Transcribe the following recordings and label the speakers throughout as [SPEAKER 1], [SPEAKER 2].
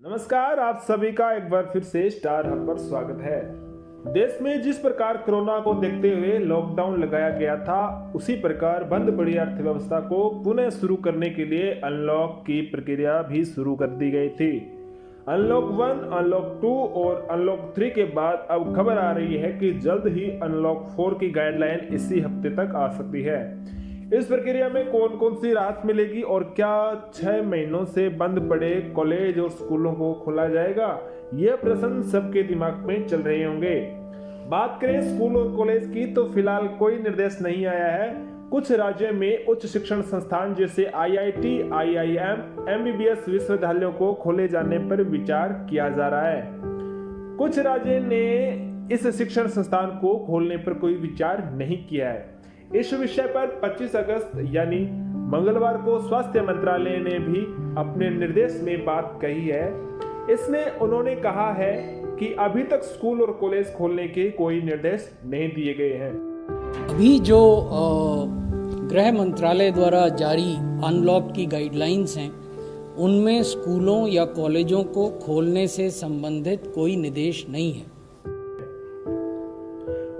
[SPEAKER 1] नमस्कार, आप सभी का एक बार फिर से स्टार हब पर स्वागत है। देश में जिस प्रकार कोरोना को देखते हुए लॉकडाउन लगाया गया था, उसी प्रकार बंद पड़ी अर्थव्यवस्था को पुनः शुरू करने के लिए अनलॉक की प्रक्रिया भी शुरू कर दी गई थी। अनलॉक 1, अनलॉक 2 और अनलॉक 3 के बाद अब खबर आ रही है कि जल्द ही अनलॉक 4 की गाइडलाइन इसी हफ्ते तक आ सकती है। इस प्रक्रिया में कौन कौन सी राहत मिलेगी और क्या 6 महीनों से बंद पड़े कॉलेज और स्कूलों को खोला जाएगा, यह प्रश्न सबके दिमाग में चल रहे होंगे। बात करें स्कूल और कॉलेज की तो फिलहाल कोई निर्देश नहीं आया है। कुछ राज्यों में उच्च शिक्षण संस्थान जैसे IIT, IIM, MBBS विश्वविद्यालयों को खोले जाने पर विचार किया जा रहा है। कुछ राज्यों ने इस शिक्षण संस्थान को खोलने पर कोई विचार नहीं किया है। इस विषय पर 25 अगस्त यानी मंगलवार को स्वास्थ्य मंत्रालय ने भी अपने निर्देश में बात कही है। इसमें उन्होंने कहा है कि अभी तक स्कूल और कॉलेज खोलने के कोई निर्देश नहीं दिए गए हैं।
[SPEAKER 2] अभी जो गृह मंत्रालय द्वारा जारी अनलॉक की गाइडलाइंस हैं, उनमें स्कूलों या कॉलेजों को खोलने से संबंधित कोई निर्देश नहीं है।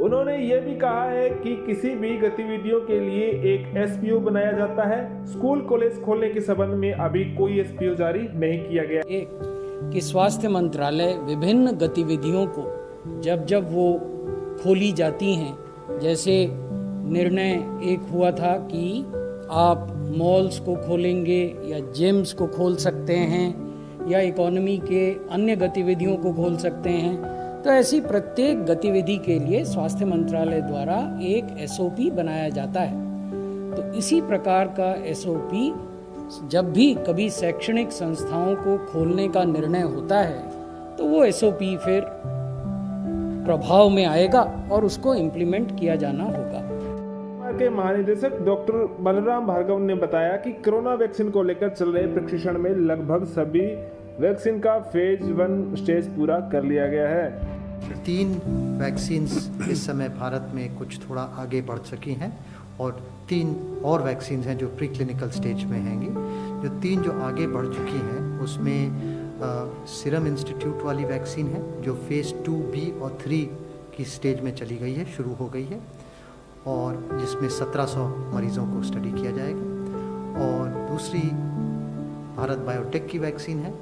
[SPEAKER 1] उन्होंने ये भी कहा है कि किसी भी गतिविधियों के लिए एक SPO बनाया जाता है। स्कूल कॉलेज खोलने के संबंध में अभी कोई SPO जारी नहीं किया गया।
[SPEAKER 2] कि स्वास्थ्य मंत्रालय विभिन्न गतिविधियों को जब वो खोली जाती हैं, जैसे निर्णय एक हुआ था कि आप मॉल्स को खोलेंगे या जिम्स को खोल सकते हैं या इकोनॉमी के अन्य गतिविधियों को खोल सकते हैं, तो ऐसी प्रत्येक गतिविधि के लिए स्वास्थ्य मंत्रालय द्वारा एक SOP बनाया जाता है। तो इसी प्रकार का SOP जब भी कभी शैक्षणिक संस्थाओं को खोलने का निर्णय होता है, तो वो SOP फिर प्रभाव में आएगा और उसको इम्प्लीमेंट किया जाना होगा।
[SPEAKER 1] के महानिदेशक डॉक्टर बलराम भार्गव ने बताया कि कोरोना वैक्सीन को लेकर चल रहे प्रशिक्षण में लगभग सभी वैक्सीन का फेज 1 स्टेज पूरा कर लिया गया है।
[SPEAKER 3] 3 वैक्सीन्स इस समय भारत में कुछ थोड़ा आगे बढ़ चुकी हैं और 3 और वैक्सीन्स हैं जो प्री क्लिनिकल स्टेज में हैंगी। जो 3 जो आगे बढ़ चुकी हैं उसमें सीरम इंस्टीट्यूट वाली वैक्सीन है जो फेज़ 2B और 3 की स्टेज में चली गई है, शुरू हो गई है, और जिसमें 1700 मरीज़ों को स्टडी किया जाएगा। और दूसरी भारत बायोटेक की वैक्सीन है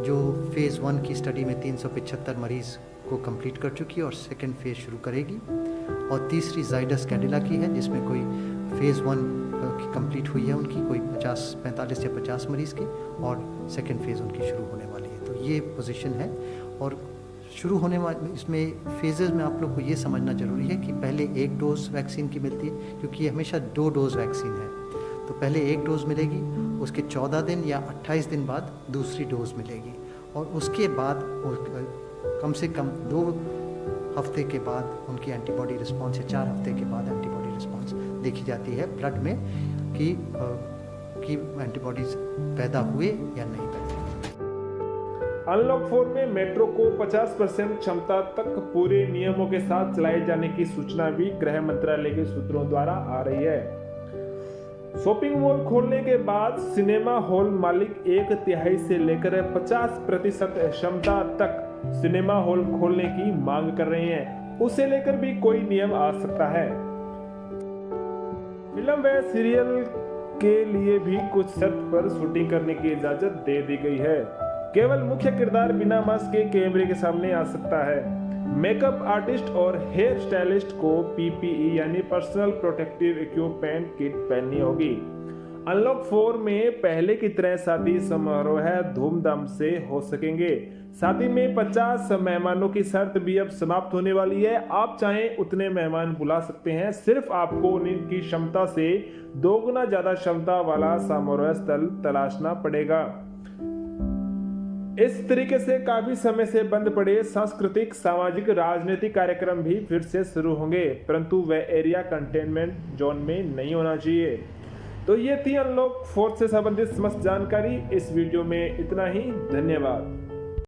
[SPEAKER 3] जो फेज़ 1 की स्टडी में 375 मरीज़ को कंप्लीट कर चुकी है और सेकेंड फेज़ शुरू करेगी। और तीसरी जाइडस कैडिला की है जिसमें कोई फेज़ 1 की कंप्लीट हुई है, उनकी कोई 45 या 50 मरीज़ की, और सेकेंड फेज़ उनकी शुरू होने वाली है। तो ये पोजीशन है। और शुरू होने वाले इसमें फेजेज़ में आप लोग को ये समझना ज़रूरी है कि पहले 1 डोज वैक्सीन की मिलती है, क्योंकि ये हमेशा 2 डोज वैक्सीन है। तो पहले 1 डोज मिलेगी, उसके 14 दिन या 28 दिन बाद दूसरी डोज मिलेगी, और उसके बाद कम से कम 2 हफ्ते के बाद उनकी एंटीबॉडी रिस्पॉन्स या 4 हफ्ते के बाद एंटीबॉडी रिस्पॉन्स देखी जाती है ब्लड में कि एंटीबॉडीज पैदा हुए या नहीं पैदा।
[SPEAKER 1] अनलॉक 4 में मेट्रो को 50% क्षमता तक पूरे नियमों के साथ चलाए जाने की सूचना भी गृह मंत्रालय के सूत्रों द्वारा आ रही है। शॉपिंग मॉल खोलने के बाद सिनेमा हॉल मालिक 1/3 से लेकर 50% क्षमता तक सिनेमा हॉल खोलने की मांग कर रहे हैं। उसे लेकर भी कोई नियम आ सकता है। फिल्म व सीरियल के लिए भी कुछ शर्त पर शूटिंग करने की इजाजत दे दी गई है। केवल मुख्य किरदार बिना मास्क के कैमरे के सामने आ सकता है। मेकअप आर्टिस्ट और हेयर स्टाइलिस्ट को PPE यानी पर्सनल प्रोटेक्टिव इक्विपमेंट किट पहननी होगी। अनलॉक 4 में पहले की तरह शादी समारोह धूमधाम से हो सकेंगे। शादी में 50 मेहमानों की शर्त भी अब समाप्त होने वाली है। आप चाहें उतने मेहमान बुला सकते हैं, सिर्फ आपको उनकी क्षमता से 2 गुना ज्यादा क्षमता वाला समारोह स्थल तलाशना पड़ेगा। इस तरीके से काफी समय से बंद पड़े सांस्कृतिक, सामाजिक, राजनीतिक कार्यक्रम भी फिर से शुरू होंगे, परंतु वह एरिया कंटेनमेंट जोन में नहीं होना चाहिए। तो ये थी अनलॉक 4 से संबंधित समस्त जानकारी। इस वीडियो में इतना ही। धन्यवाद।